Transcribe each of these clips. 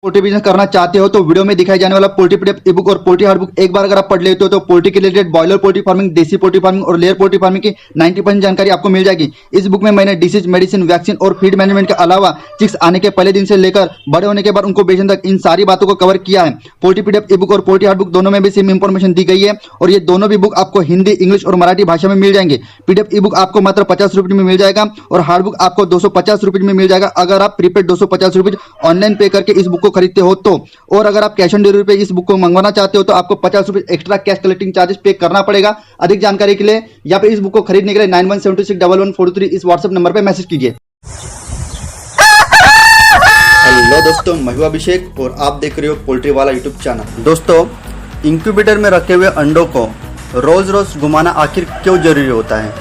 Poultry business करना चाहते हो तो वीडियो में दिखाई जाने वाला पोल्ट्री पीडीएफ ई बुक और पोल्ट्री हार्ड बुक एक बार अगर आप पढ़ लेते हो तो पोल्ट्री के रिलेटेड बॉयलर पोल्ट्री फार्मिंग, देसी पोल्ट्री फार्मिंग और लेयर पोल्ट्री फार्मिंग की 90% जानकारी आपको मिल जाएगी। इस बुक में मैंने डिसीज, मेडिसिन, वैक्सीन और फीड मैनेजमेंट के अलावा चिक्स आने के पहले दिन से लेकर बड़े होने के बाद उनको बेचने तक इन सारी बातों को कवर किया है। पोल्ट्री पीडीएफ ई बुक और पोल्ट्री हार्ड बुक दोनों में भी सेम इंफॉर्मेशन दी गई है और ये दोनों भी बुक आपको हिंदी, इंग्लिश और मराठी भाषा में मिल जाएंगे। पीडीएफ ई बुक आपको मात्र 50 रुपये में मिल जाएगा और हार्ड बुक आपको 250 रुपये में मिल जाएगा अगर आप प्रीपेड 250 रुपये ऑनलाइन पे करके इस बुक को खरीदते हो तो। और अगर आप कैश ऑन डिलीवरी पे इस बुक को मंगवाना चाहते हो तो आपको 50 रुपये एक्स्ट्रा कैश कलेक्टिंग चार्जेस पे करना पड़ेगा। अधिक जानकारी के लिए या फिर इस बुक को खरीदने के लिए 91761143 इस व्हाट्सएप नंबर पे मैसेज कीजिए। हेलो दोस्तों, मैं हूं अभिषेक और आप देख रहे हो पोल्ट्री वाला यूट्यूब चैनल। दोस्तों, इंक्यूबेटर में रखे हुए अंडों को रोज रोज घुमाना आखिर क्यों जरूरी होता है?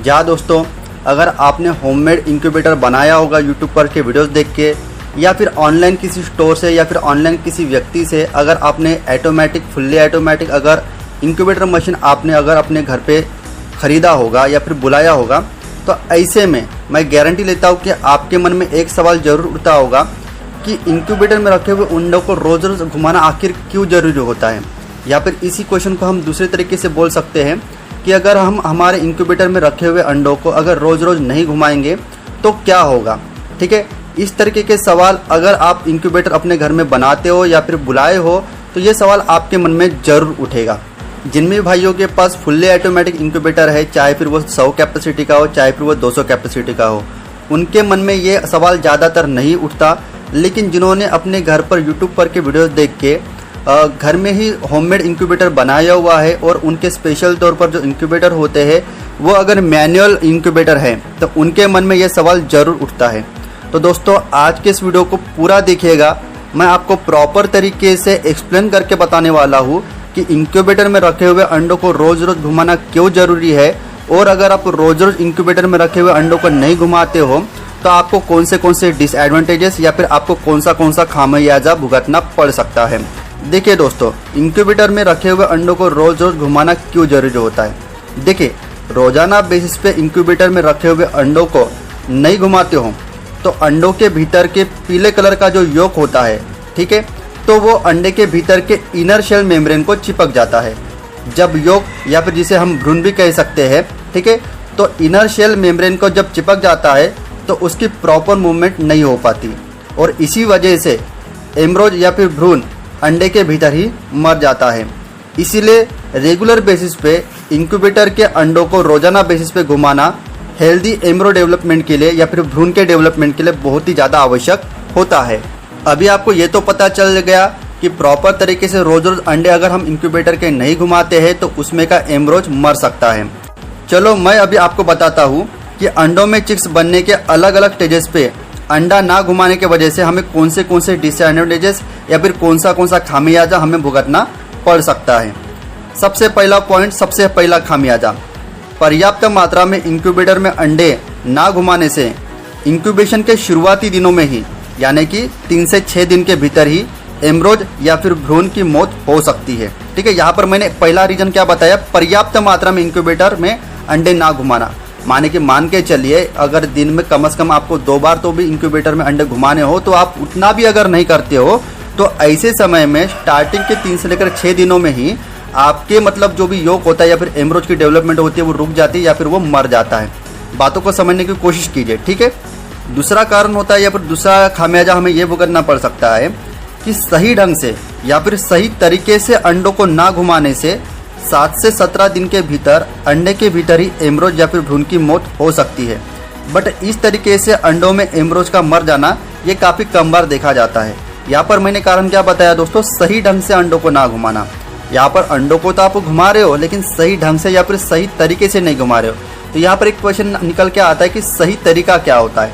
जहाँ दोस्तों, अगर आपने होममेड इंक्यूबेटर बनाया होगा यूट्यूब पर के वीडियोस देख के या फिर ऑनलाइन किसी स्टोर से या फिर ऑनलाइन किसी व्यक्ति से अगर आपने ऑटोमेटिक, फुल्ली ऑटोमेटिक अगर इंक्यूबेटर मशीन आपने अगर अपने घर पे ख़रीदा होगा या फिर बुलाया होगा तो ऐसे में मैं गारंटी लेता हूँ कि आपके मन में एक सवाल जरूर उठता होगा कि इंक्यूबेटर में रखे हुए अंडों को रोज़ रोज़ घुमाना आखिर क्यों ज़रूरी होता है। या फिर इसी क्वेश्चन को हम दूसरे तरीके से बोल सकते हैं कि अगर हम हमारे इंक्यूबेटर में रखे हुए अंडों को अगर रोज़ रोज़ नहीं घुमाएंगे तो क्या होगा। ठीक है, इस तरीके के सवाल अगर आप इंक्यूबेटर अपने घर में बनाते हो या फिर बुलाए हो तो ये सवाल आपके मन में ज़रूर उठेगा। जिन भी भाइयों के पास फुल्ली ऑटोमेटिक इंक्यूबेटर है, चाहे फिर वो 100 कैपेसिटी का हो चाहे फिर वो 200 कैपेसिटी का हो, उनके मन में ये सवाल ज़्यादातर नहीं उठता। लेकिन जिन्होंने अपने घर पर यूट्यूब पर के वीडियोस देख के घर में ही होममेड इंक्यूबेटर बनाया हुआ है और उनके स्पेशल तौर पर जो इंक्यूबेटर होते हैं वो अगर मैनुअल इंक्यूबेटर है तो उनके मन में ये सवाल ज़रूर उठता है। तो दोस्तों, आज के इस वीडियो को पूरा देखिएगा। मैं आपको प्रॉपर तरीके से एक्सप्लेन करके बताने वाला हूँ कि इंक्यूबेटर में रखे हुए अंडों को रोज़ रोज़ घुमाना क्यों ज़रूरी है और अगर आप रोज़ रोज़ इंक्यूबेटर में रखे हुए अंडों को नहीं घुमाते हो तो आपको कौन से डिसएडवांटेजेस या फिर आपको कौन सा खामियाजा भुगतना पड़ सकता है। देखिए दोस्तों, इंक्यूबेटर में रखे हुए अंडों को रोज़ रोज़ घुमाना क्यों ज़रूरी होता है। देखिए, रोज़ाना बेसिस पे इंक्यूबेटर में रखे हुए अंडों को नहीं घुमाते हो तो अंडों के भीतर के पीले कलर का जो योक होता है, ठीक है, तो वो अंडे के भीतर के इनर शेल मेम्ब्रेन को चिपक जाता है। जब योक या फिर जिसे हम भ्रूण भी कह सकते हैं, ठीक है, तो इनर शेल मेम्ब्रेन को जब चिपक जाता है तो उसकी प्रॉपर मूवमेंट नहीं हो पाती और इसी वजह से एम्ब्रोज या फिर भ्रूण अंडे के भीतर ही मर जाता है। इसीलिए रेगुलर बेसिस पे इंक्यूबेटर के अंडों को रोजाना बेसिस पे घुमाना हेल्दी एम्ब्रो डेवलपमेंट के लिए या फिर भ्रूण के डेवलपमेंट के लिए बहुत ही ज़्यादा आवश्यक होता है। अभी आपको ये तो पता चल गया कि प्रॉपर तरीके से रोज रोज अंडे अगर हम इंक्यूबेटर के नहीं घुमाते हैं तो उसमें का एम्ब्रोज मर सकता है। चलो मैं अभी आपको बताता हूँ कि अंडों में चिक्स बनने के अलग अलग स्टेजेस पे अंडा ना घुमाने के वजह से हमें कौन से डिसएडवांटेजेस या फिर कौन सा खामियाजा हमें भुगतना पड़ सकता है। सबसे पहला पॉइंट, सबसे पहला खामियाजा, पर्याप्त मात्रा में इंक्यूबेटर में अंडे ना घुमाने से इंक्यूबेशन के शुरुआती दिनों में ही यानी कि 3 से 6 दिन के भीतर ही एम्ब्रोज या फिर भ्रूण की मौत हो सकती है। ठीक है, यहाँ पर मैंने पहला रीजन क्या बताया, पर्याप्त मात्रा में इंक्यूबेटर में अंडे ना घुमाना। मान के चलिए अगर दिन में कम से कम आपको 2 बार तो भी इंक्यूबेटर में अंडे घुमाने हो तो आप उतना भी अगर नहीं करते हो तो ऐसे समय में स्टार्टिंग के 3 से लेकर 6 दिनों में ही आपके मतलब जो भी योग होता है या फिर एम्ब्रोज की डेवलपमेंट होती है वो रुक जाती है या फिर वो मर जाता है। बातों को समझने की कोशिश कीजिए। ठीक है, दूसरा कारण होता है या फिर दूसरा खामियाजा हमें ये भुगतना पड़ सकता है कि सही ढंग से या फिर सही तरीके से अंडों को ना घुमाने से 7 से 17 दिन के भीतर अंडे के भीतर ही एम्ब्रोज या फिर भ्रूण की मौत हो सकती है। बट इस तरीके से अंडों में एम्ब्रोज का मर जाना ये काफ़ी कम बार देखा जाता है। यहाँ पर मैंने कारण क्या बताया दोस्तों, सही ढंग से अंडों को ना घुमाना। यहाँ पर अंडों को तो आप घुमा रहे हो लेकिन सही ढंग से या फिर सही तरीके से नहीं घुमा रहे हो। तो यहाँ पर एक क्वेश्चन निकल के आता है कि सही तरीका क्या होता है।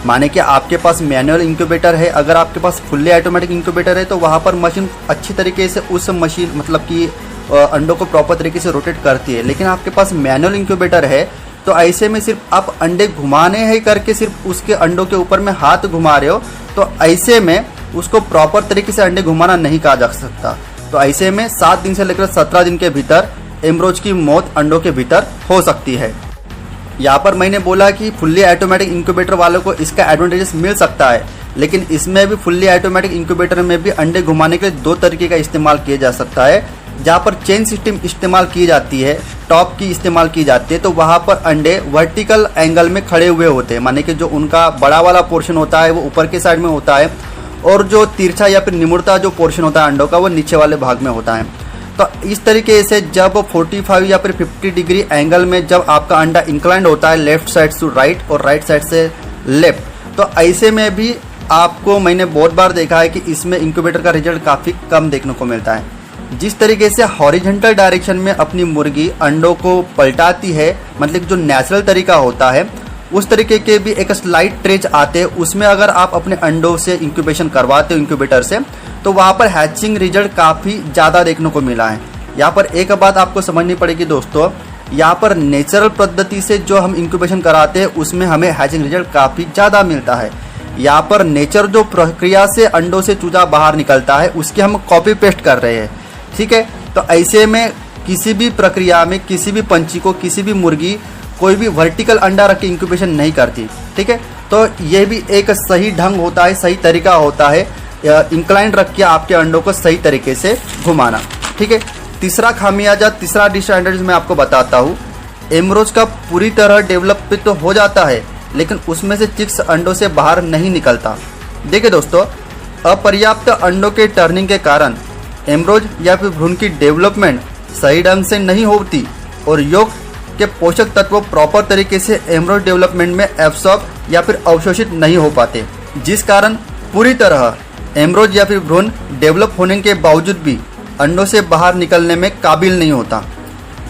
माने कि आपके पास मैनुअल इंक्यूबेटर है, अगर आपके पास फुल्ली ऑटोमेटिक इंक्यूबेटर है तो वहाँ पर मशीन अच्छी तरीके से उस मशीन मतलब कि अंडों को प्रॉपर तरीके से रोटेट करती है। लेकिन आपके पास मैनुअल इंक्यूबेटर है तो ऐसे में सिर्फ आप अंडे घुमाने हैं करके सिर्फ उसके अंडों के ऊपर में हाथ घुमा रहे हो तो ऐसे में उसको प्रॉपर तरीके से अंडे घुमाना नहीं कहा जा सकता। तो ऐसे में 7 दिन से लेकर 17 दिन के भीतर एम्ब्रोज की मौत अंडों के भीतर हो सकती है। यहाँ पर मैंने बोला कि फुल्ली ऑटोमेटिक इंक्यूबेटर वालों को इसका एडवांटेजेस मिल सकता है लेकिन इसमें भी फुल्ली ऑटोमेटिक इंक्यूबेटर में भी अंडे घुमाने के लिए 2 तरीके का इस्तेमाल किया जा सकता है। जहाँ पर चेन सिस्टम इस्तेमाल की जाती है, टॉप की इस्तेमाल की जाती है, तो वहाँ पर अंडे वर्टिकल एंगल में खड़े हुए होते हैं, माने कि जो उनका बड़ा वाला पोर्शन होता है वो ऊपर के साइड में होता है और जो तिरछा या फिर निमुड़ता जो पोर्शन होता है अंडों का वो नीचे वाले भाग में होता है। तो इस तरीके से जब 45 या फिर 50 डिग्री एंगल में जब आपका अंडा इंक्लाइंड होता है लेफ्ट साइड से राइट और राइट साइड से लेफ्ट, तो ऐसे में भी आपको मैंने बहुत बार देखा है कि इसमें इंक्यूबेटर का रिजल्ट काफ़ी कम देखने को मिलता है। जिस तरीके से हॉरिजॉन्टल डायरेक्शन में अपनी मुर्गी अंडों को पलटाती है, मतलब जो नेचुरल तरीका होता है, उस तरीके के भी एक स्लाइड ट्रेच आते हैं, उसमें अगर आप अपने अंडों से इंक्यूबेशन करवाते हो इंक्यूबेटर से, तो वहाँ पर हैचिंग रिजल्ट काफ़ी ज़्यादा देखने को मिला है। यहाँ पर एक बात आपको समझनी पड़ेगी दोस्तों, यहाँ पर नेचुरल पद्धति से जो हम इंक्यूबेशन कराते हैं उसमें हमें हैचिंग रिजल्ट काफ़ी ज़्यादा मिलता है। यहाँ पर नेचर जो प्रक्रिया से अंडों से चूजा बाहर निकलता है उसकी हम कॉपी पेस्ट कर रहे हैं, ठीक है। तो ऐसे में किसी भी प्रक्रिया में किसी भी पंछी को, किसी भी मुर्गी कोई भी वर्टिकल अंडा रख के इंक्यूबेशन नहीं करती, ठीक है। तो ये भी एक सही ढंग होता है, सही तरीका होता है इंक्लाइंड रख के आपके अंडों को सही तरीके से घुमाना, ठीक है। तीसरा खामियाजा, तीसरा डिसएडवांटेज मैं आपको बताता हूँ। एमरोज का पूरी तरह डेवलप तो हो जाता है लेकिन उसमें से चिक्स अंडों से बाहर नहीं निकलता। देखिए दोस्तों, अपर्याप्त अंडों के टर्निंग के कारण एमरोज या फिर भ्रूण की डेवलपमेंट सही ढंग से नहीं होती और योग के पोषक तत्व प्रॉपर तरीके से एमरोज डेवलपमेंट में एब्सॉर्ब या फिर अवशोषित नहीं हो पाते, जिस कारण पूरी तरह एमरोज या फिर भ्रूण डेवलप होने के बावजूद भी अंडों से बाहर निकलने में काबिल नहीं होता।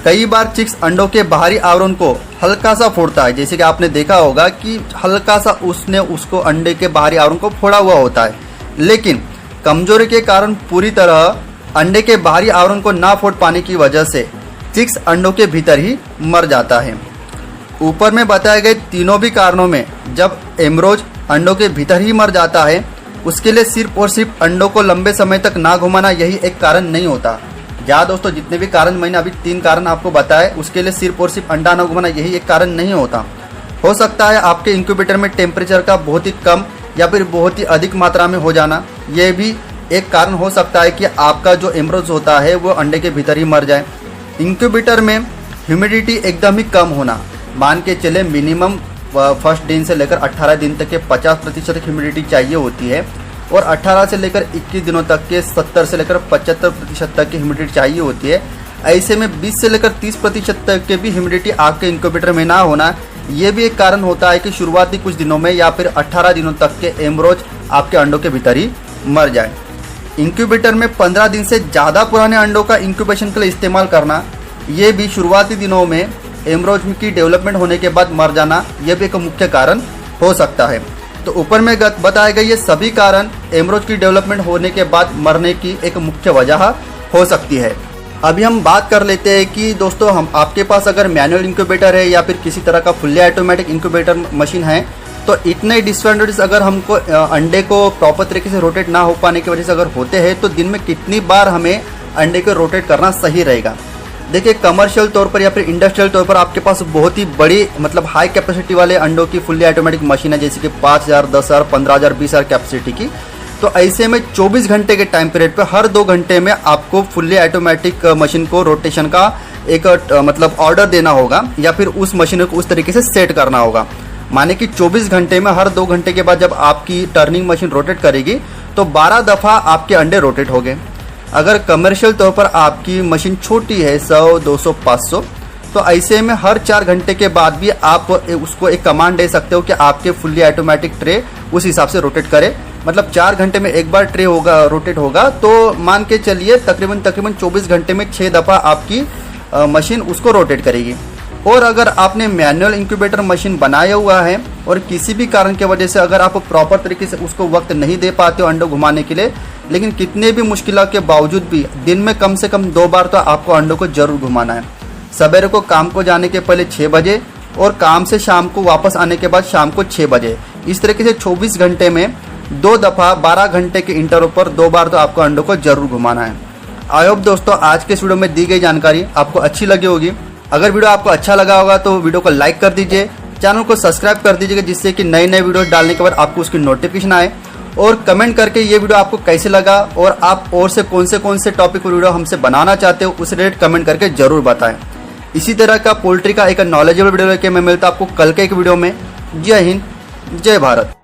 कई बार चिक्स अंडों के बाहरी आवरण को हल्का सा फोड़ता है, जैसे कि आपने देखा होगा कि हल्का सा उसने उसको अंडे के बाहरी आवरण को फोड़ा हुआ होता है, लेकिन कमजोरी के कारण पूरी तरह अंडे के बाहरी आवरण को ना फोड़ पाने की वजह से चिक्स अंडों के भीतर ही मर जाता है। ऊपर में बताए गए तीनों भी कारणों में जब एमरोज अंडों के भीतर ही मर जाता है, उसके लिए सिर्फ और सिर्फ अंडों को लंबे समय तक ना घुमाना यही एक कारण नहीं होता। या दोस्तों, जितने भी कारण मैंने अभी 3 कारण आपको बताए, उसके लिए सिर्फ और सिर्फ अंडा ना घुमाना यही एक कारण नहीं होता। हो सकता है आपके इंक्यूबेटर में टेम्परेचर का बहुत ही कम या फिर बहुत ही अधिक मात्रा में हो जाना, यह भी एक कारण हो सकता है कि आपका जो एमरोज होता है वो अंडे के भीतर ही मर जाए। इंक्यूबेटर में ह्यूमिडिटी एकदम ही कम होना, मान के चले मिनिमम फर्स्ट दिन से लेकर 18 दिन तक के 50% ह्यूमिडिटी चाहिए होती है और 18 से लेकर 21 दिनों तक के 70 से लेकर 75% तक की ह्यूमिडिटी चाहिए होती है। ऐसे में 20 से लेकर 30% तक के भी ह्यूमिडिटी आपके इंक्यूबेटर में ना होना, ये भी एक कारण होता है कि शुरुआती कुछ दिनों में या फिर 18 दिनों तक के एमरोज आपके अंडों के भीतर ही मर जाए। इंक्यूबेटर में 15 दिन से ज़्यादा पुराने अंडों का इंक्यूबेशन के लिए इस्तेमाल करना, ये भी शुरुआती दिनों में एमरोज की डेवलपमेंट होने के बाद मर जाना, यह भी एक मुख्य कारण हो सकता है। तो ऊपर में बताए गए ये सभी कारण एमरोज की डेवलपमेंट होने के बाद मरने की एक मुख्य वजह हो सकती है। अभी हम बात कर लेते हैं कि दोस्तों, हम आपके पास अगर मैनुअल इंक्यूबेटर है या फिर किसी तरह का फुल्ली ऑटोमेटिक इंक्यूबेटर मशीन है, तो इतने डिसएडवांटेज अगर हमको अंडे को प्रॉपर तरीके से रोटेट ना हो पाने की वजह से अगर होते हैं, तो दिन में कितनी बार हमें अंडे को रोटेट करना सही रहेगा। देखिए, कमर्शियल तौर पर या फिर इंडस्ट्रियल तौर पर आपके पास बहुत ही बड़ी मतलब हाई कैपेसिटी वाले अंडों की फुल्ली ऑटोमेटिक मशीन है, जैसे कि 5000, 10,000, 15,000, 20,000 कैपेसिटी की। तो ऐसे में 24 घंटे के टाइम पीरियड पे हर 2 घंटे में आपको फुल्ली ऑटोमेटिक मशीन को रोटेशन का एक मतलब ऑर्डर देना होगा या फिर उस मशीन को उस तरीके से सेट करना होगा। माने कि 24 घंटे में हर 2 घंटे के बाद जब आपकी टर्निंग मशीन रोटेट करेगी तो 12 दफ़ा आपके अंडे रोटेट हो गए। अगर कमर्शियल तौर पर आपकी मशीन छोटी है 100, 200, 500, तो ऐसे में हर 4 घंटे के बाद भी आप उसको एक कमांड दे सकते हो कि आपके फुल्ली ऑटोमेटिक ट्रे उस हिसाब से रोटेट करे। मतलब 4 घंटे में एक बार ट्रे होगा रोटेट होगा, तो मान के चलिए तकरीबन 24 घंटे में 6 दफ़ा आपकी मशीन उसको रोटेट करेगी। और अगर आपने मैनुअल इंक्यूबेटर मशीन बनाया हुआ है और किसी भी कारण की वजह से अगर आप प्रॉपर तरीके से उसको वक्त नहीं दे पाते हो अंडों घुमाने के लिए, लेकिन कितने भी मुश्किलों के बावजूद भी दिन में कम से कम 2 बार तो आपको अंडों को जरूर घुमाना है। सवेरे को काम को जाने के पहले 6 बजे और काम से शाम को वापस आने के बाद शाम को 6 बजे। इस तरीके से 24 घंटे में 2 दफ़ा 12 घंटे के इंटरवल पर 2 बार तो आपको अंडों को जरूर घुमाना है। आई होप दोस्तों आज के वीडियो में दी गई जानकारी आपको अच्छी लगी होगी। अगर वीडियो आपको अच्छा लगा होगा तो वीडियो को लाइक कर दीजिए, चैनल को सब्सक्राइब कर दीजिएगा, जिससे कि नए नए वीडियो डालने के बाद आपको उसकी नोटिफिकेशन आए। और कमेंट करके ये वीडियो आपको कैसे लगा और आप और से कौन से टॉपिक पर वीडियो हमसे बनाना चाहते हो उस रिलेटेड कमेंट करके जरूर बताएं। इसी तरह का पोल्ट्री का एक नॉलेजेबल वीडियो लेके मैं मिलता आपको कल के एक वीडियो में। जय हिंद, जय भारत।